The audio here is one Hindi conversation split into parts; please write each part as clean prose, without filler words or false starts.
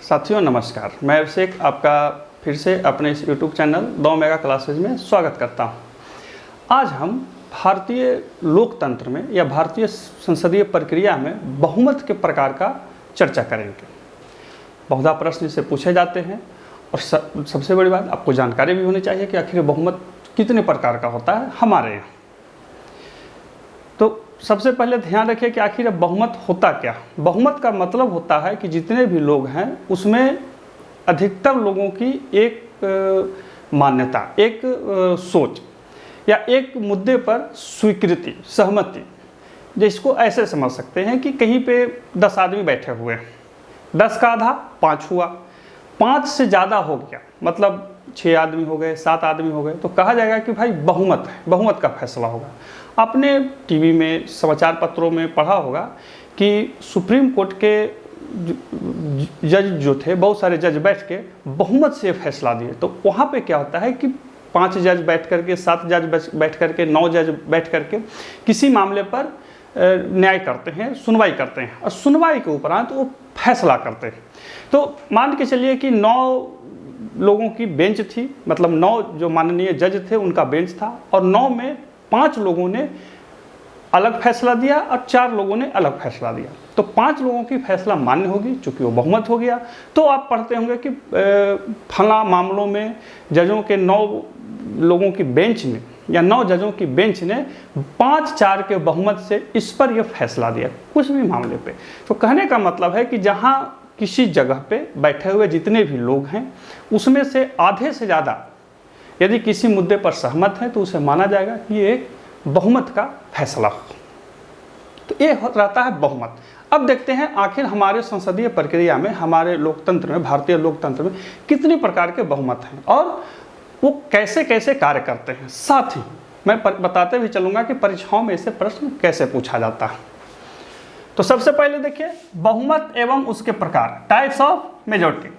साथियों नमस्कार, मैं अभिषेक आपका फिर से अपने इस YouTube चैनल 2 मेगा क्लासेज में स्वागत करता हूं। आज हम भारतीय लोकतंत्र में या भारतीय संसदीय प्रक्रिया में बहुमत के प्रकार का चर्चा करेंगे। बहुधा प्रश्न इससे पूछे जाते हैं और सबसे बड़ी बात आपको जानकारी भी होनी चाहिए कि आखिर बहुमत कितने प्रकार का होता है हमारे यहाँ। तो सबसे पहले ध्यान रखिए कि आखिर बहुमत होता क्या। बहुमत का मतलब होता है कि जितने भी लोग हैं उसमें अधिकतर लोगों की एक मान्यता, एक सोच या एक मुद्दे पर स्वीकृति, सहमति, जिसको ऐसे समझ सकते हैं कि कहीं पे 10 आदमी बैठे हुए हैं, 10 का आधा 5 हुआ, 5 से ज़्यादा हो गया मतलब 6 आदमी हो गए, 7 आदमी हो गए, तो कहा जाएगा कि भाई बहुमत है, बहुमत का फैसला होगा। आपने टीवी में, समाचार पत्रों में पढ़ा होगा कि सुप्रीम कोर्ट के जज जो थे, बहुत सारे जज बैठ के बहुमत से फैसला दिए। तो वहाँ पे क्या होता है कि 5 जज बैठ करके, 7 जज बैठ करके, 9 जज बैठ करके किसी मामले पर न्याय करते हैं, सुनवाई करते हैं और सुनवाई के उपरांत वो फैसला करते हैं। तो मान के चलिए कि 9 लोगों की बेंच थी, मतलब 9 जो माननीय जज थे उनका बेंच था और 9 में 5 लोगों ने अलग फैसला दिया और 4 लोगों ने अलग फैसला दिया। तो 5 लोगों की फैसला मान्य होगी चूँकि वो बहुमत हो गया। तो आप पढ़ते होंगे कि फला मामलों में जजों के 9 लोगों की बेंच में या 9 जजों की बेंच ने 5-4 के बहुमत से इस पर यह फैसला दिया कुछ भी मामले पे। तो कहने का मतलब है कि जहाँ किसी जगह पे बैठे हुए जितने भी लोग हैं उसमें से आधे से ज़्यादा यदि किसी मुद्दे पर सहमत है तो उसे माना जाएगा कि ये एक बहुमत का फैसला हो। तो ये रहता है बहुमत। अब देखते हैं आखिर हमारे संसदीय प्रक्रिया में, हमारे लोकतंत्र में, भारतीय लोकतंत्र में कितनी प्रकार के बहुमत हैं और वो कैसे कैसे कार्य करते हैं। साथ ही मैं बताते भी चलूँगा कि परीक्षाओं में ऐसे प्रश्न कैसे पूछा जाता है। तो सबसे पहले देखिए बहुमत एवं उसके प्रकार, टाइप्स ऑफ मेजॉरिटी।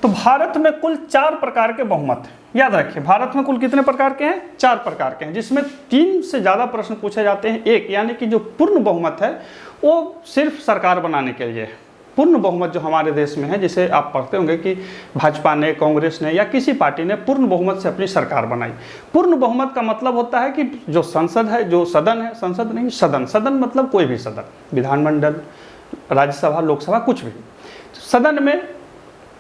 तो भारत में कुल 4 प्रकार के बहुमत हैं। याद रखिए भारत में कुल कितने प्रकार के हैं? 4 प्रकार के हैं, जिसमें 3 से ज़्यादा प्रश्न पूछे जाते हैं। एक यानी कि जो पूर्ण बहुमत है वो सिर्फ सरकार बनाने के लिए है। पूर्ण बहुमत जो हमारे देश में है, जिसे आप पढ़ते होंगे कि भाजपा ने, कांग्रेस ने या किसी पार्टी ने पूर्ण बहुमत से अपनी सरकार बनाई। पूर्ण बहुमत का मतलब होता है कि जो संसद है, जो सदन है, संसद नहीं सदन, सदन मतलब कोई भी सदन, विधानमंडल, राज्यसभा, लोकसभा, कुछ भी सदन में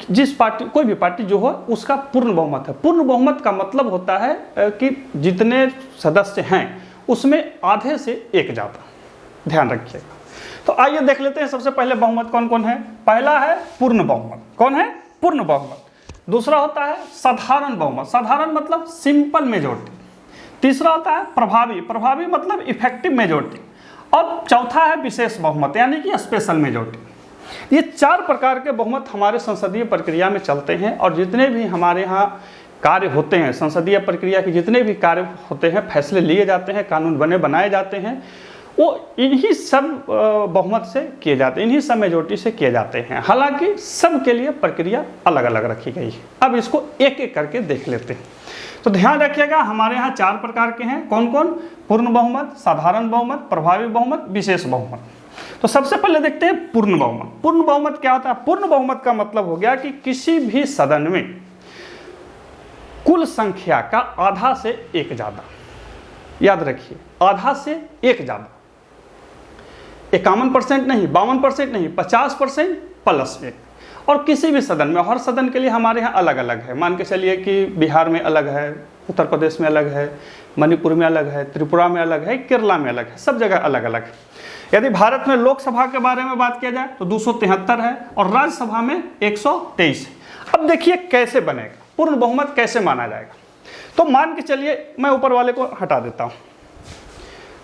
जिस पार्टी, कोई भी पार्टी जो हो उसका पूर्ण बहुमत है। पूर्ण बहुमत का मतलब होता है कि जितने सदस्य हैं उसमें आधे से एक ज़्यादा। ध्यान रखिएगा। तो आइए देख लेते हैं सबसे पहले बहुमत कौन कौन है। पहला है पूर्ण बहुमत। कौन है? पूर्ण बहुमत। दूसरा होता है साधारण बहुमत, साधारण मतलब सिंपल मेजोरिटी। तीसरा होता है प्रभावी, प्रभावी मतलब इफेक्टिव मेजोरिटी। और चौथा है विशेष बहुमत यानी कि स्पेशल मेजोरिटी। ये 4 प्रकार के बहुमत हमारे संसदीय प्रक्रिया में चलते हैं और जितने भी हमारे यहाँ कार्य होते हैं, संसदीय प्रक्रिया के जितने भी कार्य होते हैं, फैसले लिए जाते हैं, कानून बनाए जाते हैं, वो इन्हीं सब बहुमत से किए जाते हैं, इन्हीं सब मेजोरिटी से किए जाते हैं। हालांकि सब के लिए प्रक्रिया अलग अलग रखी गई है। अब इसको एक एक करके देख लेते हैं। तो ध्यान रखिएगा हमारे यहाँ 4 प्रकार के हैं। कौन कौन? पूर्ण बहुमत, साधारण बहुमत, प्रभावी बहुमत, विशेष बहुमत। तो सबसे पहले देखते हैं पूर्ण बहुमत। पूर्ण बहुमत क्या होता है? पूर्ण बहुमत का मतलब हो गया कि किसी भी सदन में कुल संख्या का आधा से एक ज़्यादा। याद रखिए आधा से एक ज़्यादा, 51% नहीं, 52% नहीं, 50% प्लस 1। और किसी भी सदन में, हर सदन के लिए हमारे यहाँ अलग अलग है। मान के चलिए कि बिहार में अलग है, उत्तर प्रदेश में अलग है, मणिपुर में अलग है, त्रिपुरा में अलग है, केरला में अलग है, सब जगह अलग अलग है। यदि भारत में लोकसभा के बारे में बात किया जाए तो 273 है और राज्यसभा में 123 है। अब देखिए कैसे बनेगा, पूर्ण बहुमत कैसे माना जाएगा। तो मान के चलिए मैं ऊपर वाले को हटा देता हूं।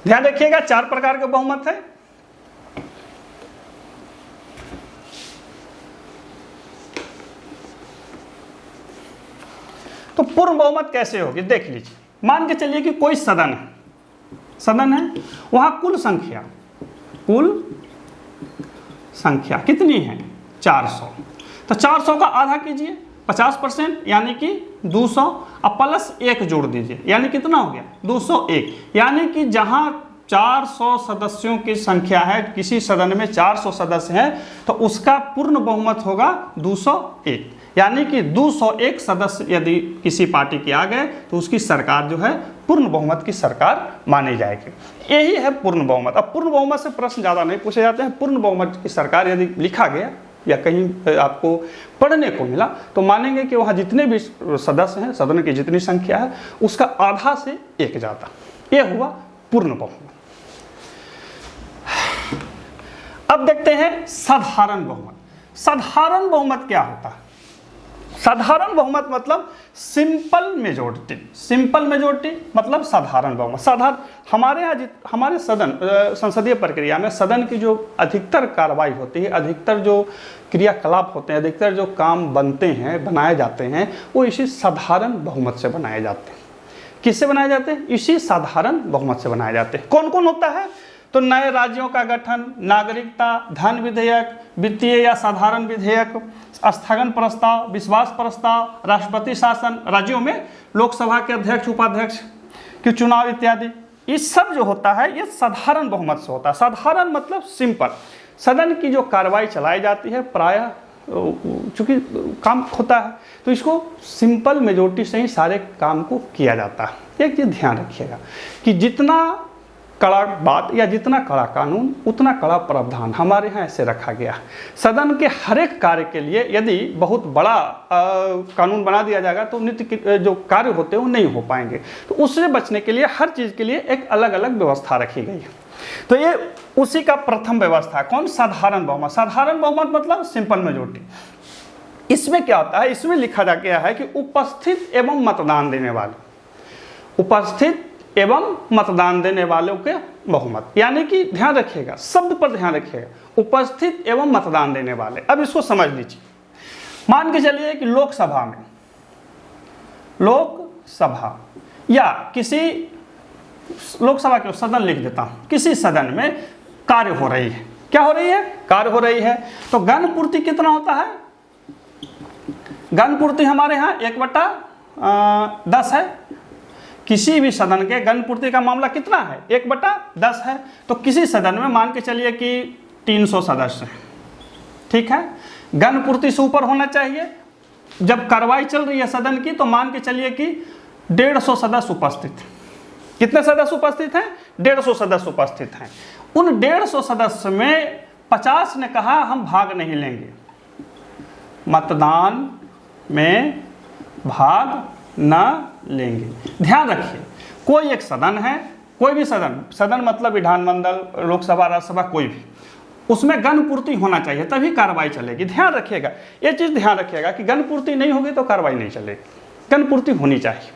ध्यान रखिएगा 4 प्रकार के बहुमत है। तो पूर्ण बहुमत कैसे होगी देख लीजिए। मान के चलिए कि कोई सदन है, वहां कुल संख्या कितनी है? 400। तो 400 का आधा कीजिए, 50% यानी कि 200, अब प्लस 1 जोड़ दीजिए, यानी कितना हो गया? 201। यानी कि जहां 400 सदस्यों की संख्या है, किसी सदन में 400 सदस्य हैं, तो उसका पूर्ण बहुमत होगा 201। यानी कि 201 सदस्य यदि किसी पार्टी के आ गए तो उसकी सरकार जो है पूर्ण बहुमत की सरकार मानी जाएगी। यही है पूर्ण बहुमत। अब पूर्ण बहुमत से प्रश्न ज़्यादा नहीं पूछे जाते हैं। पूर्ण बहुमत की सरकार यदि लिखा गया या कहीं आपको पढ़ने को मिला तो मानेंगे कि वहाँ जितने भी सदस्य हैं, सदन की जितनी संख्या है, उसका आधा से एक ज़्यादा, ये हुआ पूर्ण बहुमत। अब देखते हैं साधारण बहुमत। साधारण बहुमत क्या होता है? साधारण बहुमत मतलब सिंपल मेजोरिटी। सिंपल मेजोरिटी मतलब साधारण बहुमत। साधारण हमारे यहाँ हमारे सदन संसदीय प्रक्रिया में सदन की जो अधिकतर कार्रवाई होती है, अधिकतर जो क्रियाकलाप होते हैं, अधिकतर जो काम बनते हैं, बनाए जाते हैं, वो इसी साधारण बहुमत से बनाए जाते हैं। किससे बनाए जाते हैं? इसी साधारण बहुमत से बनाए जाते हैं। कौन कौन होता है? तो नए राज्यों का गठन, नागरिकता, धन विधेयक, वित्तीय या साधारण विधेयक, स्थगन प्रस्ताव, विश्वास प्रस्ताव, राष्ट्रपति शासन, राज्यों में लोकसभा के अध्यक्ष उपाध्यक्ष के चुनाव इत्यादि, ये सब जो होता है ये साधारण बहुमत से होता है। साधारण मतलब सिंपल। सदन की जो कार्रवाई चलाई जाती है प्रायः चूँकि काम होता है तो इसको सिंपल मेजोरिटी से ही सारे काम को किया जाता है। एक चीज़ ध्यान रखिएगा कि जितना कड़ा बात या जितना कड़ा कानून उतना कड़ा प्रावधान हमारे यहाँ ऐसे रखा गया। सदन के हर एक कार्य के लिए यदि बहुत बड़ा कानून बना दिया जाएगा तो नित्य के जो कार्य होते हैं वो नहीं हो पाएंगे। तो उससे बचने के लिए हर चीज़ के लिए एक अलग अलग व्यवस्था रखी गई है। तो ये उसी का प्रथम व्यवस्था कौन? साधारण बहुमत। साधारण बहुमत मतलब सिंपल मेजोरिटी। इसमें क्या होता है? इसमें लिखा जा गया है कि उपस्थित एवं मतदान देने वाले, उपस्थित एवं मतदान देने वालों के बहुमत। यानी कि ध्यान रखिएगा, शब्द पर ध्यान रखिएगा, उपस्थित एवं मतदान देने वाले। अब इसको समझ लीजिए। मान के चलिए कि लोकसभा या किसी लोकसभा के सदन लिख देता हूं, किसी सदन में कार्य हो रही है। क्या हो रही है? कार्य हो रही है। तो गणपूर्ति कितना होता है? गणपूर्ति हमारे यहाँ 1/10 है। किसी भी सदन के गणपूर्ति का मामला कितना है? 1/10 है। तो किसी सदन में मान के चलिए कि 300 सदस्य हैं, ठीक है। गणपूर्ति से ऊपर होना चाहिए। जब कार्रवाई चल रही है सदन की तो मान के चलिए कि 150 सदस्य उपस्थित हैं। कितने सदस्य उपस्थित हैं? 150 सदस्य उपस्थित हैं। उन 150 सदस्य में 50 ने कहा हम भाग नहीं लेंगे, मतदान में भाग न लेंगे। ध्यान रखिए, कोई एक सदन है, कोई भी सदन मतलब विधानमंडल, लोकसभा, राज्यसभा, कोई भी, उसमें गणपूर्ति होना चाहिए तभी कार्रवाई चलेगी। ध्यान रखिएगा, ये चीज़ ध्यान रखिएगा कि गणपूर्ति नहीं होगी तो कार्रवाई नहीं चलेगी। गणपूर्ति होनी चाहिए।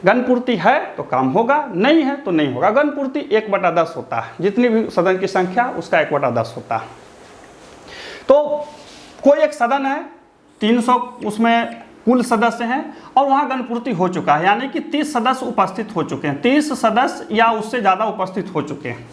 गणपूर्ति है तो काम होगा, नहीं है तो नहीं होगा। गणपूर्ति 1/10 होता है, जितनी भी सदन की संख्या उसका 1/10 होता है। तो कोई एक सदन है, 300 उसमें कुल सदस्य हैं और वहाँ गणपूर्ति हो चुका है, यानी कि 30 सदस्य उपस्थित हो चुके हैं, 30 सदस्य या उससे ज़्यादा उपस्थित हो चुके हैं।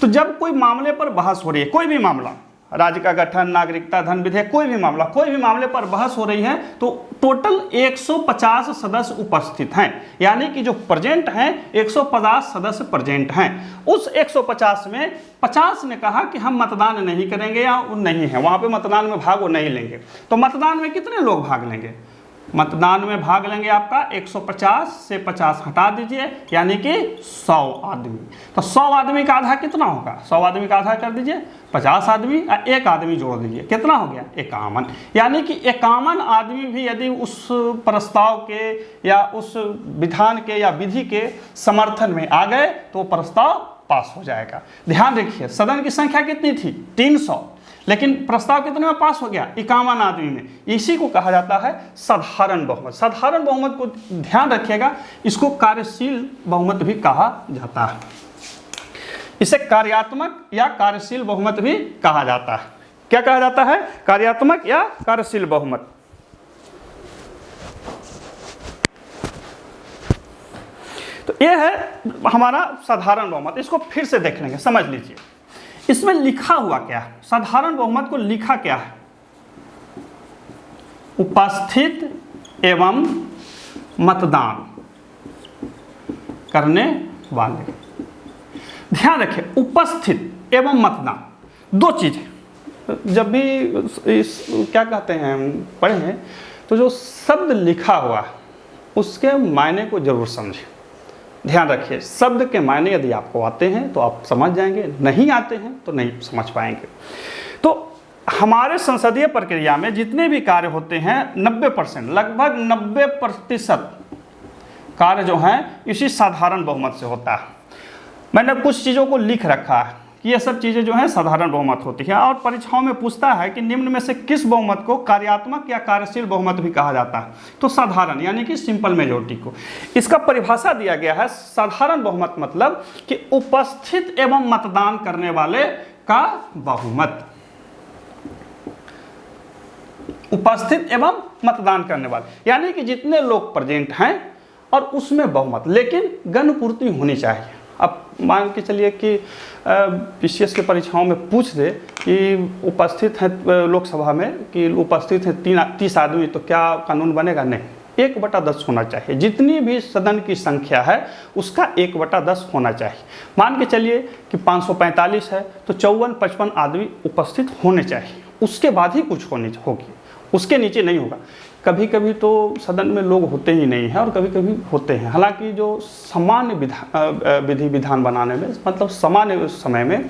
तो जब कोई मामले पर बहस हो रही है, कोई भी मामला, राज्य का गठन, नागरिकता, धन विधेयक, कोई भी मामले पर बहस हो रही है, तो टोटल 150 सदस्य उपस्थित हैं। यानी कि जो प्रेजेंट हैं 150 सदस्य प्रेजेंट हैं। उस 150 में 50 ने कहा कि हम मतदान नहीं करेंगे या नहीं है, वहाँ पे मतदान में भाग वो नहीं लेंगे। तो मतदान में कितने लोग भाग लेंगे? मतदान में भाग लेंगे आपका 150 से 50 हटा दीजिए, यानी कि 100 आदमी। तो 100 आदमी का आधा कितना होगा? 100 आदमी का आधा कर दीजिए 50 आदमी, और एक आदमी जोड़ दीजिए, कितना हो गया? 51। यानी कि 51 आदमी भी यदि उस प्रस्ताव के या उस विधान के या विधि के समर्थन में आ गए तो प्रस्ताव पास हो जाएगा। ध्यान रखिए, सदन की संख्या कितनी थी? 300, लेकिन प्रस्ताव कितने में पास हो गया? 51 आदमी में। इसी को कहा जाता है साधारण बहुमत। साधारण बहुमत को ध्यान रखिएगा, इसको कार्यशील बहुमत भी कहा जाता है। इसे कार्यात्मक या कार्यशील बहुमत भी कहा जाता है। क्या कहा जाता है? कार्यात्मक या कार्यशील बहुमत। तो यह है हमारा साधारण बहुमत। इसको फिर से देख लेंगे, समझ लीजिए इसमें लिखा हुआ क्या है। साधारण बहुमत को लिखा क्या है? उपस्थित एवं मतदान करने वाले। ध्यान रखें, उपस्थित एवं मतदान दो चीजें। जब भी इस क्या कहते हैं पढ़े हैं तो जो शब्द लिखा हुआ उसके मायने को जरूर समझें। ध्यान रखिए, शब्द के मायने यदि आपको आते हैं तो आप समझ जाएंगे, नहीं आते हैं तो नहीं समझ पाएंगे। तो हमारे संसदीय प्रक्रिया में जितने भी कार्य होते हैं 90%, लगभग 90% कार्य जो हैं इसी साधारण बहुमत से होता है। मैंने कुछ चीज़ों को लिख रखा है कि ये सब चीज़ें जो हैं साधारण बहुमत होती हैं, और परीक्षाओं में पूछता है कि निम्न में से किस बहुमत को कार्यात्मक या कार्यशील बहुमत भी कहा जाता है। तो साधारण यानी कि सिंपल मेजोरिटी को, इसका परिभाषा दिया गया है। साधारण बहुमत मतलब कि उपस्थित एवं मतदान करने वाले का बहुमत, उपस्थित एवं मतदान करने वाले यानी कि जितने लोग प्रेजेंट हैं और उसमें बहुमत, लेकिन गणपूर्ति होनी चाहिए। अब मान के चलिए कि पीसीएस के परीक्षाओं में पूछ दे कि उपस्थित हैं लोकसभा में कि उपस्थित हैं 30 आदमी, तो क्या कानून बनेगा? नहीं, 1/10 होना चाहिए। जितनी भी सदन की संख्या है उसका 1/10 होना चाहिए। मान के चलिए कि 545 है तो 54-55 आदमी उपस्थित होने चाहिए, उसके बाद ही कुछ होगी, उसके नीचे नहीं होगा। कभी कभी तो सदन में लोग होते ही नहीं हैं और कभी कभी होते हैं। हालांकि जो सामान्य विधि विधान बनाने में, मतलब सामान्य समय में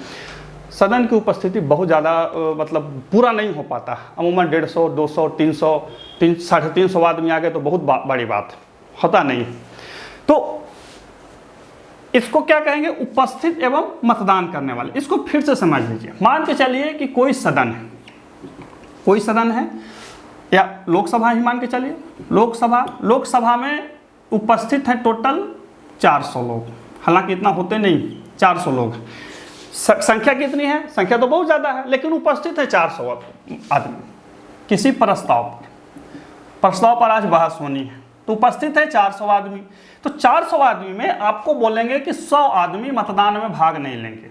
सदन की उपस्थिति बहुत ज़्यादा मतलब पूरा नहीं हो पाता। अमूमन 150, 200, 300, 350 आदमी आ गए तो बहुत बड़ी बात होता नहीं। तो इसको क्या कहेंगे? उपस्थित एवं मतदान करने वाले। इसको फिर से समझ लीजिए। मान के चलिए कि कोई सदन है, कोई सदन है या लोकसभा ही मान के चलिए, लोकसभा में उपस्थित है टोटल 400 लोग। हालांकि इतना होते नहीं, 400 लोग। संख्या कितनी है? संख्या तो बहुत ज़्यादा है, लेकिन उपस्थित है 400 आदमी। किसी प्रस्ताव पर आज बहस होनी है तो उपस्थित है 400 आदमी। तो 400 आदमी में आपको बोलेंगे कि 100 आदमी मतदान में भाग नहीं लेंगे।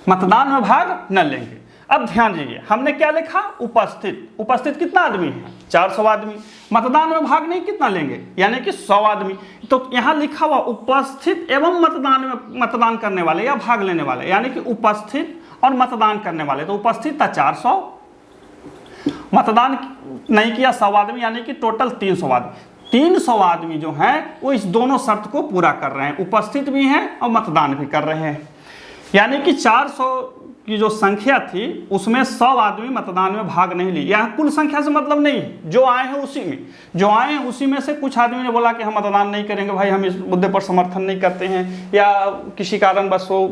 मतदान में भाग न लेंगे। अब ध्यान दीजिए, हमने क्या लिखा? उपस्थित कितना आदमी है? 400 आदमी। मतदान में भाग नहीं कितना लेंगे? यानी कि 100 आदमी। तो यहाँ लिखा हुआ उपस्थित एवं मतदान करने वाले या भाग लेने वाले, यानी कि उपस्थित और मतदान करने वाले। तो उपस्थित था 400, मतदान नहीं किया 100 आदमी, यानी कि टोटल 300 आदमी। 300 आदमी जो हैं वो इस दोनों शर्त को पूरा कर रहे हैं, उपस्थित भी हैं और मतदान भी कर रहे हैं। यानी कि 400 की जो संख्या थी उसमें 100 आदमी मतदान में भाग नहीं ली। यहाँ कुल संख्या से मतलब नहीं, जो आए हैं उसी में से कुछ आदमी ने बोला कि हम मतदान नहीं करेंगे, भाई हम इस मुद्दे पर समर्थन नहीं करते हैं, या किसी कारण बस वो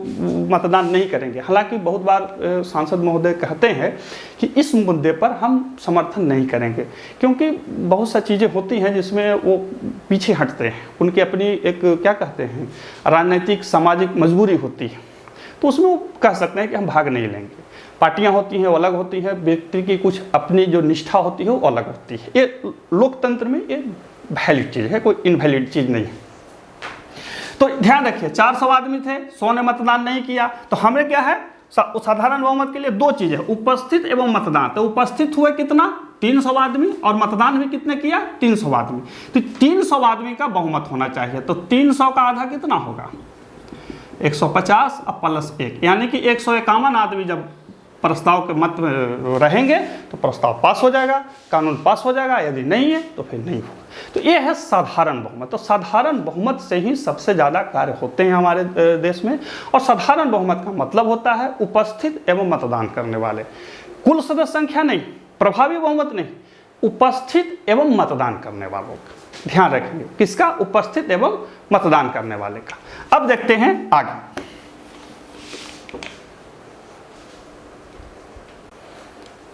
मतदान नहीं करेंगे। हालांकि बहुत बार सांसद महोदय कहते हैं कि इस मुद्दे पर हम समर्थन नहीं करेंगे, क्योंकि बहुत सी चीज़ें होती हैं जिसमें वो पीछे हटते हैं। उनकी अपनी एक क्या कहते हैं राजनीतिक सामाजिक मजबूरी होती है, तो उसमें वो कह सकते हैं कि हम भाग नहीं लेंगे। पार्टियां होती हैं वो अलग होती हैं, व्यक्ति की कुछ अपनी जो निष्ठा होती है वो अलग होती है। ये लोकतंत्र में ये वैलिड चीज़ है, कोई इनवैलिड चीज़ नहीं है। तो ध्यान रखिए, 400 आदमी थे, 100 ने मतदान नहीं किया। तो हमें क्या है? साधारण बहुमत के लिए दो चीज़ें, उपस्थित एवं मतदान। तो उपस्थित हुए कितना? 300 आदमी, और मतदान भी कितने किया? 300 आदमी। तो 300 आदमी का बहुमत होना चाहिए। तो 300 का आधा कितना होगा? 150 और +1, यानी कि 151 आदमी जब प्रस्ताव के मत में रहेंगे तो प्रस्ताव पास हो जाएगा, कानून पास हो जाएगा। यदि नहीं है तो फिर नहीं होगा। तो ये है साधारण बहुमत। तो साधारण बहुमत से ही सबसे ज़्यादा कार्य होते हैं हमारे देश में। और साधारण बहुमत का मतलब होता है उपस्थित एवं मतदान करने वाले। कुल सदस्य संख्या नहीं, प्रभावी बहुमत नहीं, उपस्थित एवं मतदान करने वालों का ध्यान रखेंगे। किसका? उपस्थित एवं मतदान करने वाले का। अब देखते हैं आगे।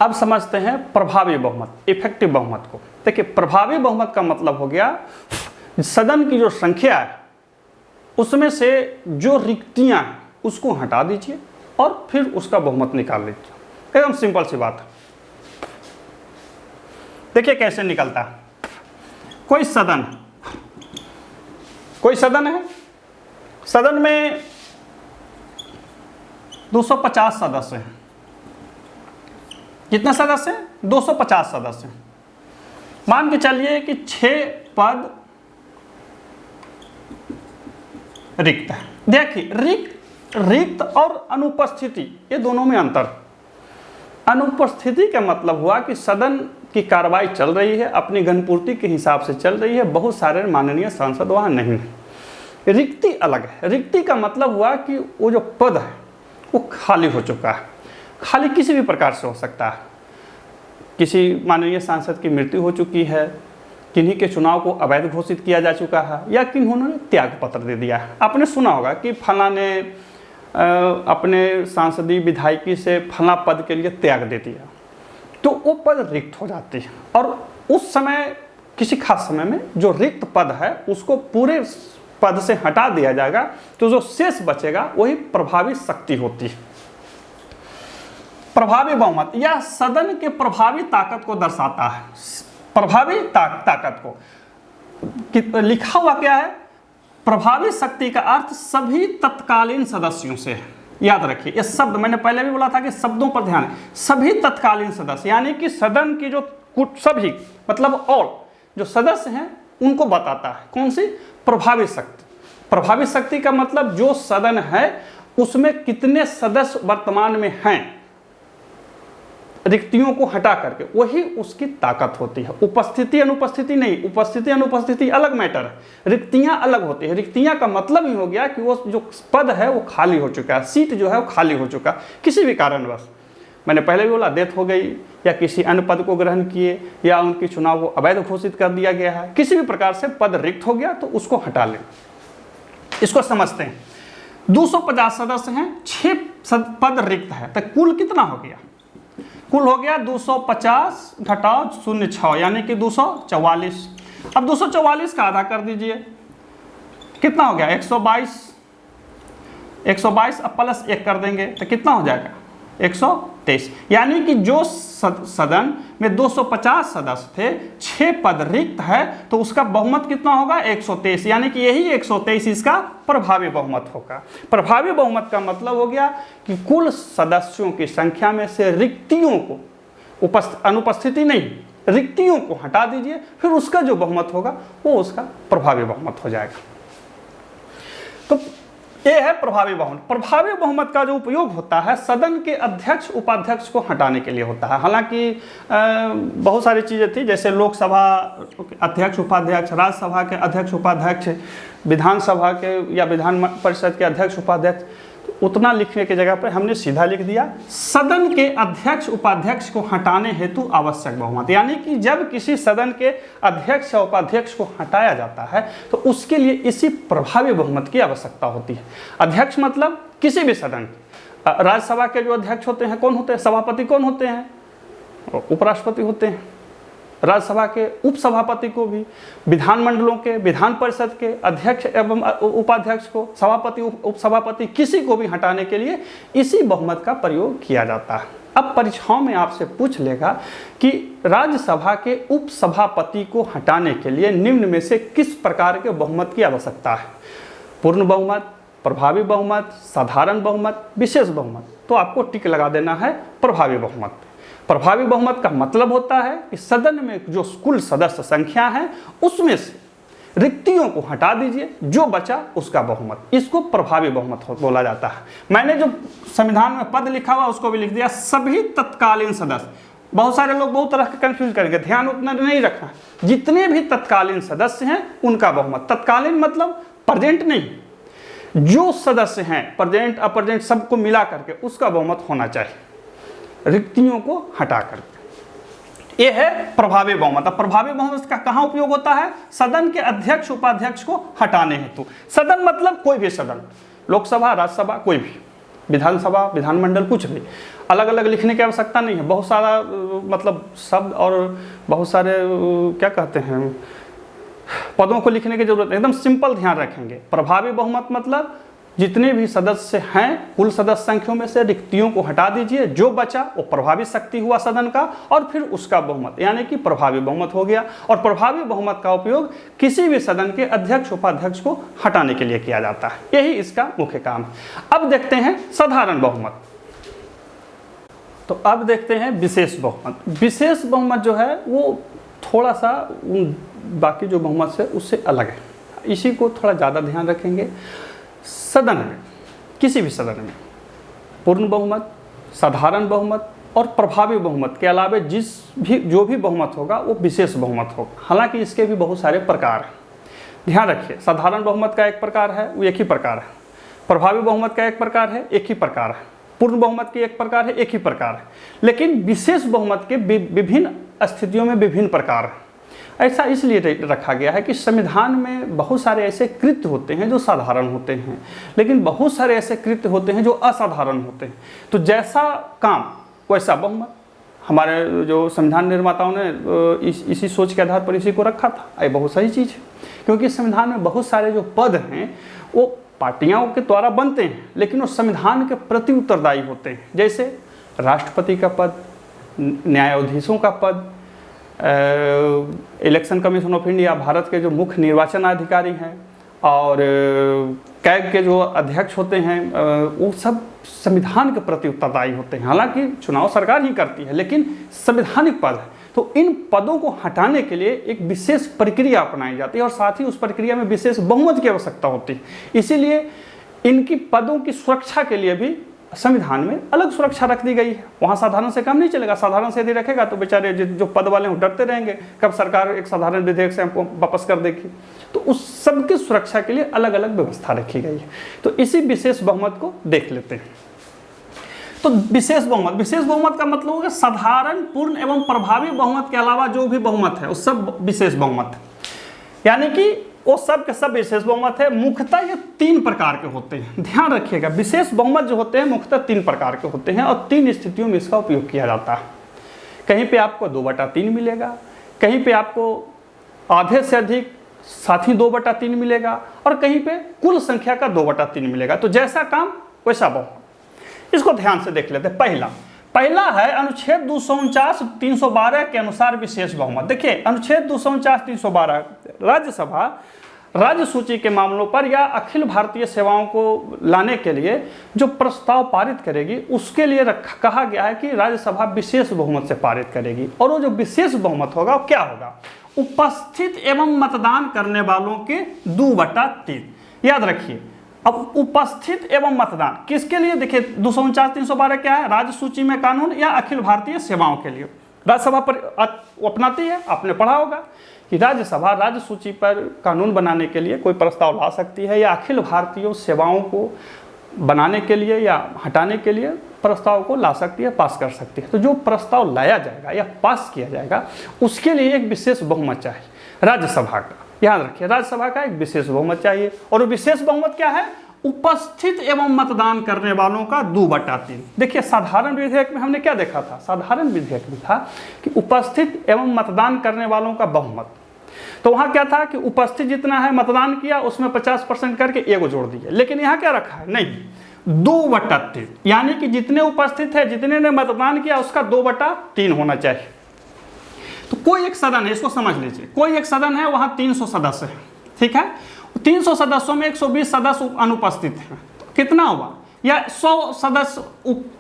अब समझते हैं प्रभावी बहुमत, इफेक्टिव बहुमत को। देखिए, प्रभावी बहुमत का मतलब हो गया सदन की जो संख्या है उसमें से जो रिक्तियां हैं उसको हटा दीजिए और फिर उसका बहुमत निकाल लीजिए। एकदम सिंपल सी बात है। देखिए कैसे निकलता है। कोई सदन है, सदन में 250 सदस्य हैं, कितने सदस्य हैं? 250 सदस्य। मान के चलिए कि 6 पद रिक्त है। देखिए रिक्त और अनुपस्थिति, ये दोनों में अंतर। अनुपस्थिति का मतलब हुआ कि सदन की कार्रवाई चल रही है, अपनी घनपूर्ति के हिसाब से चल रही है, बहुत सारे माननीय सांसद वहाँ नहीं है। रिक्ति अलग है। रिक्ति का मतलब हुआ कि वो जो पद है वो खाली हो चुका है। खाली किसी भी प्रकार से हो सकता है। किसी माननीय सांसद की मृत्यु हो चुकी है, किन्हीं के चुनाव को अवैध घोषित किया जा चुका है, या किन्होंने त्याग पत्र दे दिया है। आपने सुना होगा कि फला ने अपने सांसदीय विधायकी से फला पद के लिए त्याग दे दिया, तो वो पद रिक्त हो जाती है। और उस समय किसी खास समय में जो रिक्त पद है उसको पूरे पद से हटा दिया जाएगा, तो जो शेष बचेगा वही प्रभावी शक्ति होती है। प्रभावी बहुमत यह सदन के प्रभावी ताकत को दर्शाता है। प्रभावी ताकत को लिखा हुआ क्या है? प्रभावी शक्ति का अर्थ सभी तत्कालीन सदस्यों से है। याद रखिए, ये शब्द मैंने पहले भी बोला था कि शब्दों पर ध्यान है। सभी तत्कालीन सदस्य, यानी कि सदन की जो सभी मतलब ऑल जो सदस्य हैं उनको बताता है। कौन सी? प्रभावी शक्ति। प्रभावी शक्ति का मतलब जो सदन है उसमें कितने सदस्य वर्तमान में हैं, रिक्तियों को हटा करके, वही उसकी ताकत होती है। उपस्थिति अनुपस्थिति नहीं। उपस्थिति अनुपस्थिति अलग मैटर है, रिक्तियां अलग होती है। रिक्तियां का मतलब ही हो गया कि वो जो पद है वो खाली हो चुका है, सीट जो है वो खाली हो चुका है किसी भी कारणवश। मैंने पहले भी बोला, डेथ हो गई या किसी अन्य पद को ग्रहण किए या उनके चुनाव को अवैध घोषित कर दिया गया है, किसी भी प्रकार से पद रिक्त हो गया तो उसको हटा लें। इसको समझते हैं। 250 सदस्य हैं, 6 पद रिक्त है, तो कुल कितना हो गया? कुल हो गया 250 घटाओ 0.6 यानी कि 244। अब 244 का आधा कर दीजिए, कितना हो गया? 122। 122 अब प्लस 1 कर देंगे तो कितना हो जाएगा? 123। यानी कि जो सदन में 250 सदस्य थे, 6 पद रिक्त है, तो उसका बहुमत कितना होगा? 123। यानी कि यही 123 इसका प्रभावी बहुमत होगा। प्रभावी बहुमत का मतलब हो गया कि कुल सदस्यों की संख्या में से रिक्तियों को अनुपस्थिति नहीं, रिक्तियों को हटा दीजिए, फिर उसका जो बहुमत होगा वो उसका प्रभावी बहुमत हो जाएगा। तो ये है प्रभावी बहुमत। प्रभावी बहुमत का जो उपयोग होता है सदन के अध्यक्ष उपाध्यक्ष को हटाने के लिए होता है। हालांकि बहुत सारी चीज़ें थी, जैसे लोकसभा अध्यक्ष उपाध्यक्ष, राज्यसभा के अध्यक्ष उपाध्यक्ष, विधानसभा के या विधान परिषद के अध्यक्ष उपाध्यक्ष, तो उतना लिखने की जगह पर हमने सीधा लिख दिया सदन के अध्यक्ष उपाध्यक्ष को हटाने हेतु आवश्यक बहुमत। यानी कि जब किसी सदन के अध्यक्ष या उपाध्यक्ष को हटाया जाता है तो उसके लिए इसी प्रभावी बहुमत की आवश्यकता होती है। अध्यक्ष मतलब किसी भी सदन, राज्यसभा के जो अध्यक्ष होते हैं कौन होते हैं? सभापति कौन होते हैं? उपराष्ट्रपति होते हैं। राज्यसभा के उपसभापति को भी, विधानमंडलों के, विधान परिषद के अध्यक्ष एवं उपाध्यक्ष को, सभापति उपसभापति, किसी को भी हटाने के लिए इसी बहुमत का प्रयोग किया जाता है। अब परीक्षाओं में आपसे पूछ लेगा कि राज्यसभा के उपसभापति को हटाने के लिए निम्न में से किस प्रकार के बहुमत की आवश्यकता है? पूर्ण बहुमत, प्रभावी बहुमत, साधारण बहुमत, विशेष बहुमत। तो आपको टिक लगा देना है प्रभावी बहुमत। प्रभावी बहुमत का मतलब होता है कि सदन में जो कुल सदस्य संख्या है उसमें से रिक्तियों को हटा दीजिए, जो बचा उसका बहुमत। इसको प्रभावी बहुमत बोला जाता है। मैंने जो संविधान में पद लिखा हुआ उसको भी लिख दिया सभी तत्कालीन सदस्य। बहुत सारे लोग बहुत तरह के कंफ्यूज करेंगे, ध्यान उतना नहीं रखना। जितने भी तत्कालीन सदस्य हैं उनका बहुमत। तत्कालीन मतलब प्रेजेंट नहीं, जो सदस्य हैं प्रेजेंट अप्रेजेंट सबको मिला करके उसका बहुमत होना चाहिए, रिक्तियों को हटा करके। यह है प्रभावी बहुमत। अब प्रभावी बहुमत का कहाँ उपयोग होता है? सदन के अध्यक्ष उपाध्यक्ष को हटाने हेतु। सदन मतलब कोई भी सदन, लोकसभा, राज्यसभा, कोई भी, विधानसभा, विधानमंडल, कुछ भी। अलग अलग लिखने की आवश्यकता नहीं है। बहुत सारा मतलब शब्द और बहुत सारे क्या कहते हैं पदों को लिखने की जरूरत है। एकदम सिंपल ध्यान रखेंगे। प्रभावी बहुमत मतलब जितने भी सदस्य हैं कुल सदस्य संख्या में से रिक्तियों को हटा दीजिए, जो बचा वो प्रभावी शक्ति हुआ सदन का, और फिर उसका बहुमत यानी कि प्रभावी बहुमत हो गया। और प्रभावी बहुमत का उपयोग किसी भी सदन के अध्यक्ष उपाध्यक्ष को हटाने के लिए किया जाता है। यही इसका मुख्य काम है। अब देखते हैं साधारण बहुमत। तो अब देखते हैं विशेष बहुमत। विशेष बहुमत जो है वो थोड़ा सा उन बाकी जो बहुमत से उससे अलग है, इसी को थोड़ा ज़्यादा ध्यान रखेंगे। सदन में, किसी भी सदन में पूर्ण बहुमत, साधारण बहुमत और प्रभावी बहुमत के अलावा जो भी बहुमत होगा वो विशेष बहुमत होगा। हालांकि इसके भी बहुत सारे प्रकार हैं, ध्यान रखिए। साधारण बहुमत का एक प्रकार है, वो एक ही प्रकार है। प्रभावी बहुमत का एक प्रकार है, एक ही प्रकार है। पूर्ण बहुमत की एक प्रकार है, एक ही प्रकार है। लेकिन विशेष बहुमत के विभिन्न स्थितियों में विभिन्न प्रकार हैं। ऐसा इसलिए रखा गया है कि संविधान में बहुत सारे ऐसे कृत्य होते हैं जो साधारण होते हैं, लेकिन बहुत सारे ऐसे कृत्य होते हैं जो असाधारण होते हैं। तो जैसा काम वैसा बहुमत। हमारे जो संविधान निर्माताओं ने इसी सोच के आधार पर इसी को रखा था। ये बहुत सही चीज़ है, क्योंकि संविधान में बहुत सारे जो पद हैं वो पार्टियों के द्वारा बनते हैं, लेकिन वो संविधान के प्रति उत्तरदायी होते हैं। जैसे राष्ट्रपति का पद, न्यायाधीशों का पद, election commission of India, Bharat के जो मुख्य निर्वाचन अधिकारी हैं, और कैग के जो अध्यक्ष होते हैं, वो सब संविधान के प्रति उत्तरदायी होते हैं। हालांकि चुनाव सरकार ही करती है, लेकिन संवैधानिक पद है। तो इन पदों को हटाने के लिए एक विशेष प्रक्रिया अपनाई जाती है, और साथ ही उस प्रक्रिया में विशेष बहुमत की आवश्यकता होती है। इसीलिए इनकी पदों की सुरक्षा के लिए भी संविधान में अलग सुरक्षा रख दी गई है। वहाँ साधारण से काम नहीं चलेगा। साधारण से यदि रखेगा तो बेचारे जो पद वाले हैं डरते रहेंगे कब सरकार एक साधारण विधेयक से हमको वापस कर देगी। तो उस सब की सुरक्षा के लिए अलग अलग व्यवस्था रखी गई है। तो इसी विशेष बहुमत को देख लेते हैं। तो विशेष बहुमत का मतलब है साधारण, पूर्ण एवं प्रभावी बहुमत के अलावा जो भी बहुमत है वो सब विशेष बहुमत है। यानी कि वो सब के सब विशेष बहुमत है। मुख्यतः ये 3 प्रकार के होते हैं, ध्यान रखिएगा। विशेष बहुमत जो होते हैं मुख्यतः 3 प्रकार के होते हैं, और 3 स्थितियों में इसका उपयोग किया जाता है। कहीं पे आपको 2/3 मिलेगा, कहीं पे आपको आधे से अधिक साथ ही 2/3 मिलेगा, और कहीं पे कुल संख्या का 2/3 मिलेगा। तो जैसा काम वैसा बहुमत। इसको ध्यान से देख लेते हैं। पहला है अनुच्छेद 249 312 के अनुसार विशेष बहुमत। देखिए अनुच्छेद 249 312 राज्यसभा राज्य सूची के मामलों पर या अखिल भारतीय सेवाओं को लाने के लिए जो प्रस्ताव पारित करेगी, उसके लिए कहा गया है कि राज्यसभा विशेष बहुमत से पारित करेगी। और वो जो विशेष बहुमत होगा वो क्या होगा? उपस्थित एवं मतदान करने वालों के 2/3। याद रखिए, अब उपस्थित एवं मतदान किसके लिए? देखिए 249 312 क्या है? राज्य सूची में कानून या अखिल भारतीय सेवाओं के लिए राज्यसभा पर अपनाती है। आपने पढ़ा होगा कि राज्यसभा राज्य सूची पर कानून बनाने के लिए कोई प्रस्ताव ला सकती है, या अखिल भारतीय सेवाओं को बनाने के लिए या हटाने के लिए प्रस्ताव को ला सकती है, पास कर सकती है। तो जो प्रस्ताव लाया जाएगा या पास किया जाएगा उसके लिए एक विशेष बहुमत चाहिए राज्यसभा का। याद रखिए, राज्यसभा का एक विशेष बहुमत चाहिए। और विशेष बहुमत क्या है? उपस्थित एवं मतदान करने वालों का 2/3। देखिए साधारण विधेयक में हमने क्या देखा था? साधारण विधेयक में था कि उपस्थित एवं मतदान करने वालों का बहुमत। तो वहां क्या था कि उपस्थित जितना है मतदान किया उसमें 50% करके एगो जोड़ दिए। लेकिन यहाँ क्या रखा है? नहीं, 2/3, यानी कि जितने उपस्थित है, जितने ने मतदान किया उसका 2/3 होना चाहिए। तो कोई एक सदन है, इसको समझ लीजिए, कोई एक सदन है, वहां 300 सदस्य है, ठीक है। 300 सदस्यों में 120 सदस्य अनुपस्थित हैं, कितना हुआ? या 100 सदस्य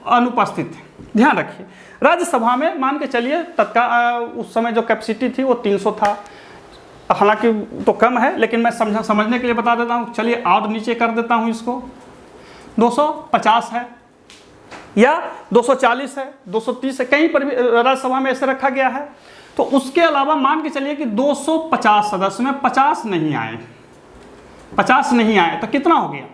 अनुपस्थित हैं। ध्यान रखिए, राज्यसभा में मान के चलिए तत्काल उस समय जो कैपेसिटी थी वो 300 था। हालांकि तो कम है, लेकिन मैं समझने के लिए बता देता हूँ। चलिए और नीचे कर देता हूँ, इसको 250 है या 240 है, 230 है, कहीं पर भी राज्यसभा में ऐसे रखा गया है। तो उसके अलावा मान के चलिए कि 250 सदस्य में 50 नहीं आए, 50 नहीं आए, तो कितना हो गया?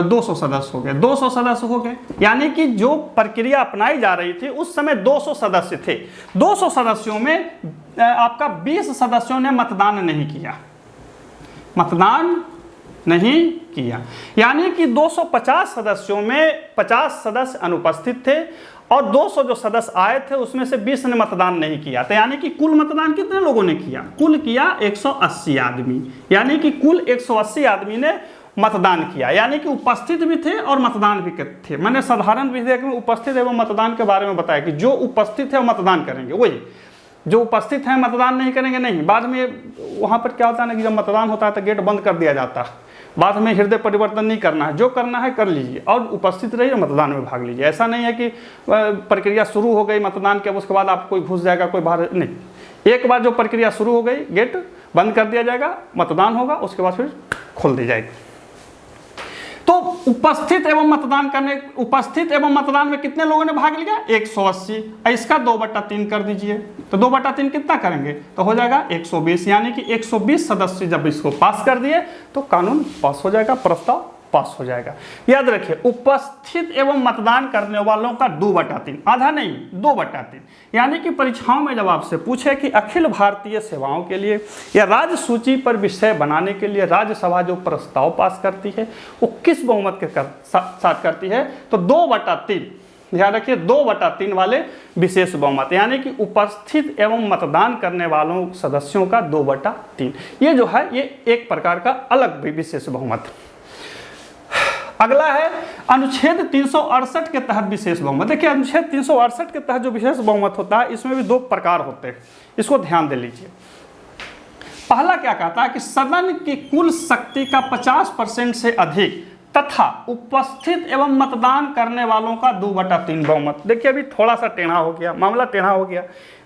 200 सदस्य हो गए, 200 सदस्य हो गए। यानी कि जो प्रक्रिया अपनाई जा रही थी उस समय 200 सदस्य थे। 200 सदस्यों में आपका 20 सदस्यों ने मतदान नहीं किया, मतदान नहीं किया। यानी कि 250 सदस्यों में 50 सदस्य अनुपस्थित थे, और 200 जो सदस्य आए थे उसमें से 20 ने मतदान नहीं किया। तो यानी कि कुल मतदान कितने लोगों ने किया? कुल किया 180 आदमी। यानी कि कुल 180 आदमी ने मतदान किया, यानी कि उपस्थित भी थे और मतदान भी थे। मैंने साधारण विधेयक में उपस्थित एवं मतदान के बारे में बताया कि जो उपस्थित है वो मतदान करेंगे, वही जो उपस्थित है मतदान नहीं करेंगे नहीं। बाद में वहाँ पर क्या होता है ना कि जब मतदान होता है तो गेट बंद कर दिया जाता है, बात हमें हृदय परिवर्तन नहीं करना है, जो करना है कर लीजिए और उपस्थित रहिए, मतदान में भाग लीजिए। ऐसा नहीं है कि प्रक्रिया शुरू हो गई मतदान के, उसके बाद आप कोई घुस जाएगा कोई बाहर नहीं। एक बार जो प्रक्रिया शुरू हो गई गेट बंद कर दिया जाएगा, मतदान होगा, उसके बाद फिर खोल दी जाएगी। तो उपस्थित एवं मतदान में कितने लोगों ने भाग लिया? 180। इसका 2/3 कर दीजिए, तो 2/3 कितना करेंगे? तो हो जाएगा 120, यानी कि 120 सदस्य जब इसको पास कर दिए तो कानून पास हो जाएगा, प्रस्ताव पास हो जाएगा। याद रखिए, उपस्थित एवं मतदान करने वालों का 2/3, आधा नहीं 2/3। यानी कि परीक्षाओं में जब आपसे पूछे कि अखिल भारतीय सेवाओं के लिए या राज्य सूची पर विषय बनाने के लिए राज्यसभा जो प्रस्ताव पास करती है वो किस बहुमत के साथ करती है, तो 2/3। ध्यान रखिए, 2/3 वाले विशेष बहुमत, यानी कि उपस्थित एवं मतदान करने वालों सदस्यों का 2/3। ये जो है ये एक प्रकार का अलग विशेष बहुमत। अगला है अनुच्छेद 368 के तहत विशेष बहुमत। देखिए, अनुच्छेद 368 के तहत जो विशेष बहुमत होता है इसमें भी 2 प्रकार होते हैं, इसको ध्यान दे लीजिए। पहला क्या कहता है कि सदन की कुल शक्ति का 50% से अधिक तथा उपस्थित एवं मतदान करने वालों का 2/3 बहुमत। देखिए, अभी थोड़ा सा टेढ़ा हो गया, मामला टेढ़ा हो गया।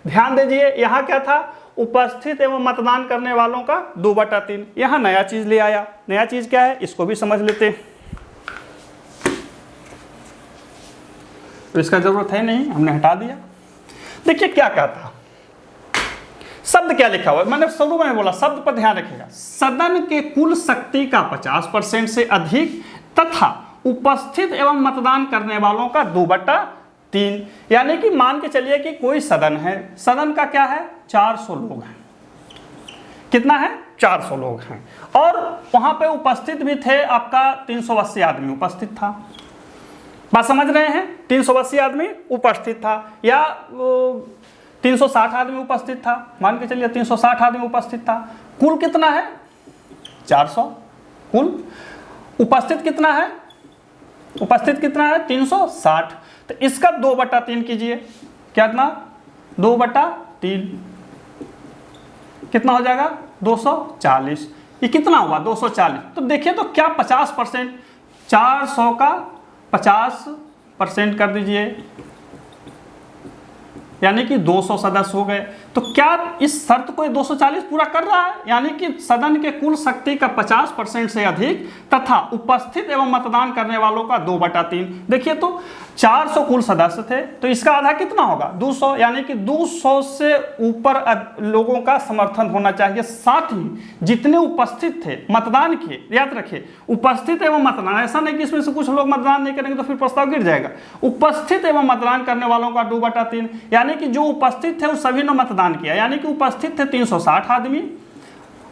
ध्यान दीजिए, यहाँ क्या था? उपस्थित एवं मतदान करने वालों का 2/3। यहाँ नया चीज ले आया। नया चीज क्या है, इसको भी समझ लेते हैं। तो इसका जरूरत है नहीं, हमने हटा दिया। देखिए क्या कहता, शब्द क्या लिखा हुआ है, मैंने शुरू में बोला शब्द पर ध्यान रखिएगा। सदन के कुल शक्ति का 50% से अधिक तथा उपस्थित एवं मतदान करने वालों का 2/3। यानी कि मान के चलिए कि कोई सदन है, सदन का क्या है, 400 लोग हैं। कितना है? 400 लोग हैं। और वहां पे उपस्थित भी थे, आपका 380 आदमी उपस्थित था। बात समझ रहे हैं? 380 आदमी उपस्थित था या 360 आदमी उपस्थित था, मान के चलिए 360 आदमी उपस्थित था। कुल कितना है? 400। कुल उपस्थित कितना है? उपस्थित कितना है? 360। तो इसका 2/3 कीजिए। क्या इतना? 2/3 कितना हो जाएगा? 240। ये कितना हुआ? 240। तो देखिए, तो क्या 50%, 400 का 50% कर दीजिए, यानी कि 200 सदस्य हो गए। तो क्या इस शर्त को 240 पूरा कर रहा है? यानी कि सदन के कुल शक्ति का 50% से अधिक तथा उपस्थित एवं मतदान करने वालों का 2/3। देखिए, तो 400 कुल सदस्य थे, तो इसका आधा कितना होगा? 200। यानी कि 200 से ऊपर लोगों का समर्थन होना चाहिए। साथ ही जितने उपस्थित थे मतदान किए, याद रखिए, उपस्थित एवं मतदान, ऐसा नहीं कि इसमें से कुछ लोग मतदान नहीं करेंगे तो फिर प्रस्ताव गिर जाएगा। उपस्थित एवं मतदान करने वालों का 2/3, यानी कि जो उपस्थित थे उस सभी ने मतदान किया। यानी कि उपस्थित थे 360 आदमी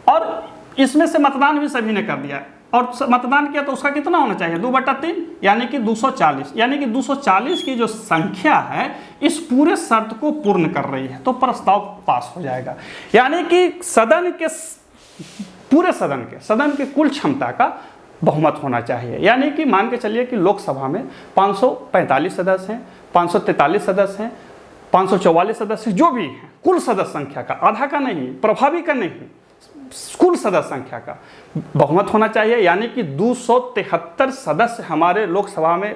और इसमें से मतदान भी सभी ने कर दिया और मतदान किया, तो उसका कितना होना चाहिए? 2/3, यानी कि 240। यानी कि 240 की जो संख्या है इस पूरे शर्त को पूर्ण कर रही है, तो प्रस्ताव पास हो जाएगा। यानी कि सदन के पूरे सदन के कुल क्षमता का बहुमत होना चाहिए। यानी कि मान के चलिए कि लोकसभा में 545 सदस्य हैं, 543 सदस्य हैं, 544 सदस्य, जो भी हैं, कुल सदस्य संख्या का, आधा का नहीं, प्रभावी का नहीं, कुल सदस्य संख्या का बहुमत होना चाहिए। यानी कि 273 सदस्य हमारे लोकसभा में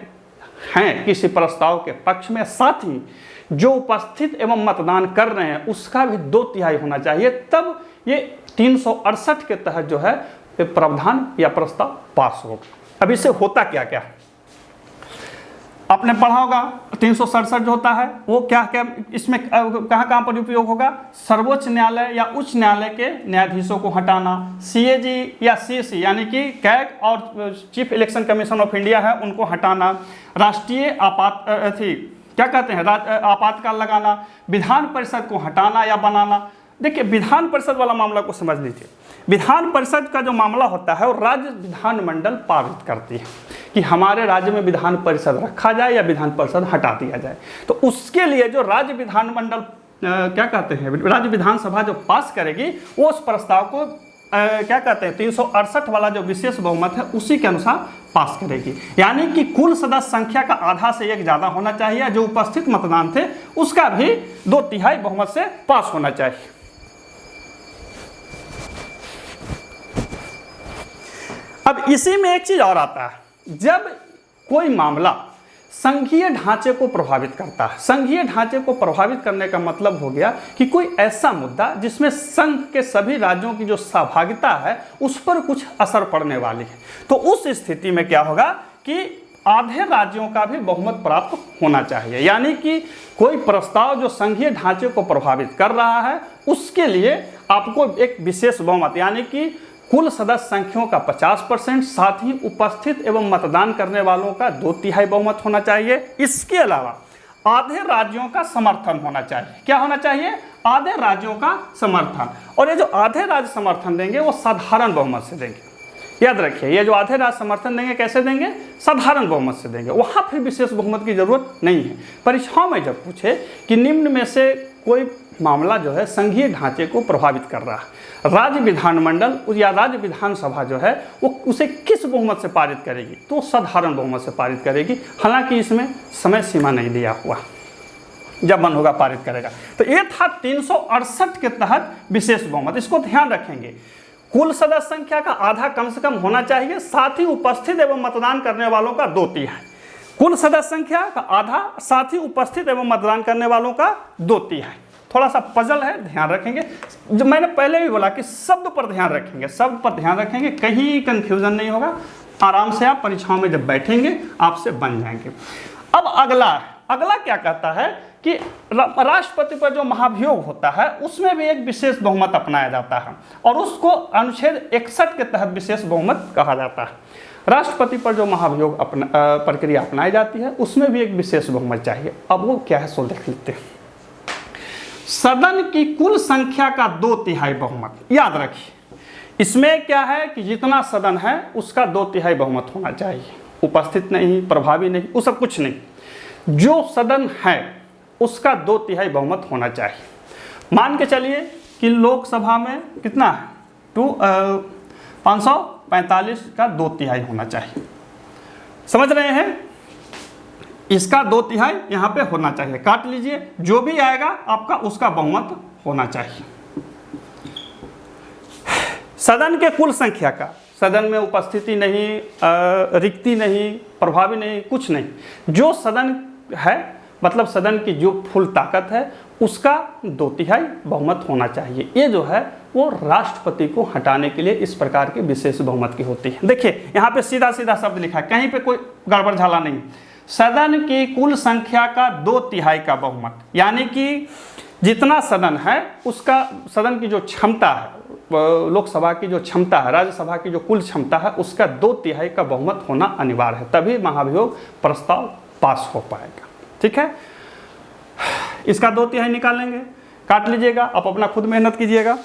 हैं किसी प्रस्ताव के पक्ष में। साथ ही जो उपस्थित एवं मतदान कर रहे हैं उसका भी 2/3 होना चाहिए, तब ये 368 के तहत जो है प्रावधान या प्रस्ताव पास होगा। अब इससे होता क्या क्या आपने पढ़ा होगा। 367 जो होता है वो क्या क्या इसमें कहाँ पर उपयोग होगा? सर्वोच्च न्यायालय या उच्च न्यायालय के न्यायाधीशों को हटाना, CAG या CC यानी कि कैग और chief election commission of India है उनको हटाना, राष्ट्रीय क्या कहते हैं आपातकाल लगाना, विधान परिषद को हटाना या बनाना। देखिए, विधान परिषद वाला मामला को समझ लीजिए। विधान परिषद का जो मामला होता है वो राज्य विधानमंडल पारित करती है कि हमारे राज्य में विधान परिषद रखा जाए या विधान परिषद हटा दिया जाए। तो उसके लिए जो राज्य विधानमंडल क्या कहते हैं, राज्य विधानसभा जो पास करेगी वो उस प्रस्ताव को क्या कहते हैं 368 वाला जो विशेष बहुमत है उसी के अनुसार पास करेगी। यानी कि कुल सदस्य संख्या का आधा से एक ज़्यादा होना चाहिए, जो उपस्थित मतदान थे उसका भी 2/3 बहुमत से पास होना चाहिए। अब इसी में एक चीज और आता है, जब कोई मामला संघीय ढांचे को प्रभावित करता है। संघीय ढांचे को प्रभावित करने का मतलब हो गया कि कोई ऐसा मुद्दा जिसमें संघ के सभी राज्यों की जो सहभागिता है उस पर कुछ असर पड़ने वाली है, तो उस स्थिति में क्या होगा कि आधे राज्यों का भी बहुमत प्राप्त होना चाहिए। यानी कि कोई प्रस्ताव जो संघीय ढांचे को प्रभावित कर रहा है उसके लिए आपको एक विशेष बहुमत, यानी कि कुल सदस्य संख्याओं का 50%, साथ ही उपस्थित एवं मतदान करने वालों का 2/3 बहुमत होना चाहिए। इसके अलावा आधे राज्यों का समर्थन होना चाहिए। क्या होना चाहिए? आधे राज्यों का समर्थन। और ये जो आधे राज्य समर्थन देंगे वो साधारण बहुमत से देंगे। याद रखिए, ये जो आधे राज्य समर्थन देंगे कैसे देंगे? साधारण बहुमत से देंगे। वहां फिर विशेष बहुमत की जरूरत नहीं है। परीक्षाओं में जब पूछे कि निम्न में से कोई मामला जो है संघीय ढांचे को प्रभावित कर रहा है, राज्य विधानमंडल या राज्य विधानसभा जो है वो उसे किस बहुमत से पारित करेगी? तो साधारण बहुमत से पारित करेगी। हालांकि इसमें समय सीमा नहीं दिया हुआ, जब मन होगा पारित करेगा। तो ये था 368 के तहत विशेष बहुमत। इसको ध्यान रखेंगे, कुल सदस्य संख्या का आधा कम से कम होना चाहिए, साथ ही उपस्थित एवं मतदान करने वालों का 2/3। कुल सदस्य संख्या का आधा, साथ ही उपस्थित एवं मतदान करने वालों का 2/3। थोड़ा सा पजल है, ध्यान रखेंगे। जो मैंने पहले भी बोला कि शब्द पर ध्यान रखेंगे, शब्द पर ध्यान रखेंगे, कहीं कंफ्यूजन नहीं होगा। आराम से आप परीक्षाओं में जब बैठेंगे आपसे बन जाएंगे। अब अगला क्या कहता है कि राष्ट्रपति पर जो महाभियोग होता है उसमें भी एक विशेष बहुमत अपनाया जाता है और उसको अनुच्छेद 61 के तहत विशेष बहुमत कहा जाता है। राष्ट्रपति पर जो महाभियोग प्रक्रिया अपनाई जाती है उसमें भी एक विशेष बहुमत चाहिए। अब वो क्या है सो देख लेते हैं। सदन की कुल संख्या का 2/3 बहुमत। याद रखिए, इसमें क्या है कि जितना सदन है उसका 2/3 बहुमत होना चाहिए। उपस्थित नहीं, प्रभावी नहीं, वो सब कुछ नहीं, जो सदन है उसका 2/3 बहुमत होना चाहिए। मान के चलिए कि लोकसभा में कितना है? 545 का 2/3 होना चाहिए। समझ रहे हैं? इसका 2/3 यहाँ पे होना चाहिए। काट लीजिए, जो भी आएगा आपका उसका बहुमत होना चाहिए। सदन के कुल संख्या का, सदन में उपस्थिति नहीं, रिक्ति नहीं, प्रभावी नहीं, कुछ नहीं, जो सदन है मतलब सदन की जो फुल ताकत है उसका 2/3 बहुमत होना चाहिए। ये जो है वो राष्ट्रपति को हटाने के लिए इस प्रकार की विशेष बहुमत की होती है। देखिए यहाँ पे सीधा सीधा शब्द लिखा है, कहीं पे कोई गड़बड़ झाला नहीं। सदन की कुल संख्या का 2/3 का बहुमत, यानी कि जितना सदन है उसका, सदन की जो क्षमता है, लोकसभा की जो क्षमता है, राज्यसभा की जो कुल क्षमता है, उसका 2/3 का बहुमत होना अनिवार्य है, तभी महाभियोग प्रस्ताव पास हो पाएगा। ठीक है, इसका 2/3 निकालेंगे, काट लीजिएगा, आप अपना खुद मेहनत कीजिएगा।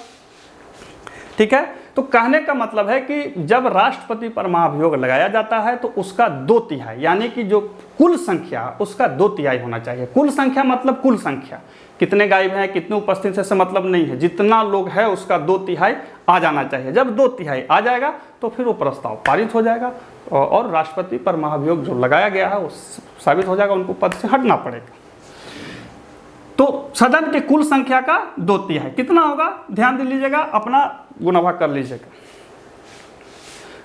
ठीक है, तो कहने का मतलब है कि जब राष्ट्रपति पर महाभियोग लगाया जाता है तो उसका 2/3 यानी कि जो कुल संख्या उसका 2/3 होना चाहिए। कुल संख्या मतलब कुल संख्या, कितने गायब हैं, कितने उपस्थित हैं से मतलब नहीं है, जितना लोग है उसका 2/3 आ जाना चाहिए। जब 2/3 आ जाएगा तो फिर वो प्रस्ताव पारित हो जाएगा और राष्ट्रपति पर महाभियोग जो लगाया गया है वो साबित हो जाएगा, उनको पद से हटना पड़ेगा। तो सदन की कुल संख्या का 2/3 कितना होगा? ध्यान दे लीजिएगा, अपना गुणा भाग कर लीजिएगा।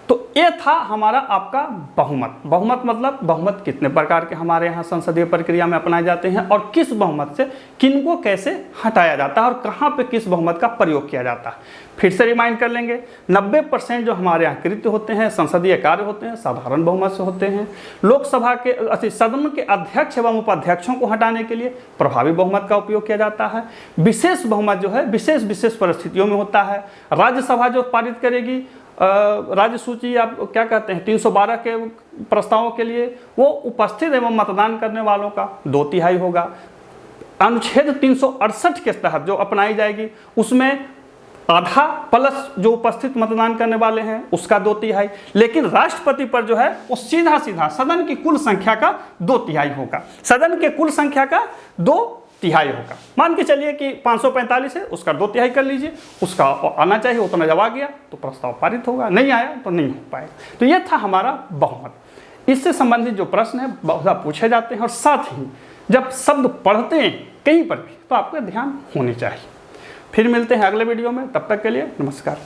तो ये था हमारा आपका बहुमत। बहुमत मतलब बहुमत कितने प्रकार के हमारे यहाँ संसदीय प्रक्रिया में अपनाए जाते हैं और किस बहुमत से किनको कैसे हटाया जाता है और कहाँ पे किस बहुमत का प्रयोग किया जाता है। फिर से रिमाइंड कर लेंगे, 90% जो हमारे यहाँ कृत्य होते हैं, संसदीय कार्य होते हैं, साधारण बहुमत से होते हैं। लोकसभा के सदन के अध्यक्ष एवं उपाध्यक्षों को हटाने के लिए प्रभावी बहुमत का उपयोग किया जाता है। विशेष बहुमत जो है विशेष परिस्थितियों में होता है। राज्यसभा जो पारित करेगी राज्य सूची आप क्या कहते हैं 312 के प्रस्तावों के लिए, वो उपस्थित एवं मतदान करने वालों का 2/3 होगा। अनुच्छेद 368 के तहत जो अपनाई जाएगी उसमें आधा प्लस जो उपस्थित मतदान करने वाले हैं उसका 2/3। लेकिन राष्ट्रपति पर जो है वो सीधा सीधा सदन की कुल संख्या का 2/3 होगा। सदन के कुल संख्या का 2/3 होगा। मान के चलिए कि 545 है, उसका 2/3 कर लीजिए, उसका आना चाहिए, उतना जब आ गया तो प्रस्ताव पारित होगा, नहीं आया तो नहीं हो पाएगा। तो यह था हमारा बहुमत। इससे संबंधित जो प्रश्न है बहुत पूछे जाते हैं और साथ ही जब शब्द पढ़ते हैं कहीं पर भी तो आपका ध्यान होनी चाहिए। फिर मिलते हैं अगले वीडियो में, तब तक के लिए नमस्कार।